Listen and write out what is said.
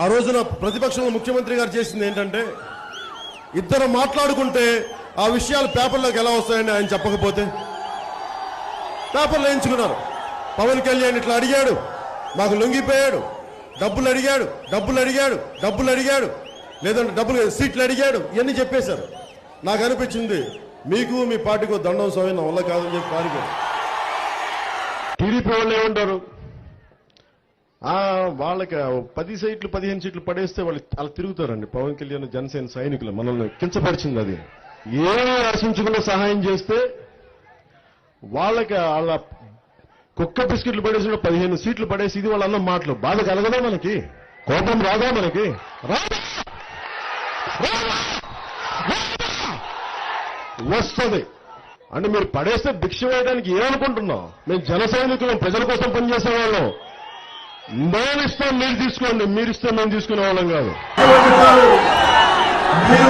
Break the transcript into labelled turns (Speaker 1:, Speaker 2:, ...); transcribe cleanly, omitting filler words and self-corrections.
Speaker 1: ఆ రోజున ప్రతిపక్షంలో ముఖ్యమంత్రి గారు చేసింది ఏంటంటే ఇద్దరు మాట్లాడుకుంటే ఆ విషయాలు పేపర్లోకి ఎలా వస్తాయని ఆయన చెప్పకపోతే పేపర్లో ఎంచుకున్నారు. పవన్ కళ్యాణ్ ఇట్లా అడిగాడు, మాకు లొంగిపోయాడు, డబ్బులు అడిగాడు, లేదంటే డబ్బులు సీట్లు అడిగాడు, ఇవన్నీ చెప్పేశారు. నాకు అనిపించింది మీకు మీ పార్టీకి దండం స్వామి నా వల్ల కాదని చెప్పి పారిపోయారు. టీడీపీ వాళ్ళు ఏమంటారు, వాళ్ళకి 10 సీట్లు 15 సీట్లు పడేస్తే వాళ్ళు అలా తిరుగుతారండి. పవన్ కళ్యాణ్ జనసేన సైనికులు మనల్ని కించపరిచింది. అది ఏమీ ఆశించకుండా సహాయం చేస్తే వాళ్ళకి వాళ్ళ కుక్క బిస్కెట్లు పడేసి 15 సీట్లు పడేసి ఇది వాళ్ళ అన్న మాటలు బాధ కలగదా, మనకి కోపం రాదా, మనకి వస్తుంది. అంటే మీరు పడేస్తే భిక్ష వేయడానికి ఏమనుకుంటున్నాం? మేము జన సైనికులం, ప్రజల కోసం పనిచేసే వాళ్ళం. మేము ఇస్తాం మీరు తీసుకోండి, మీరు ఇస్తే మేము తీసుకునే వాళ్ళం కాదు.
Speaker 2: మీరు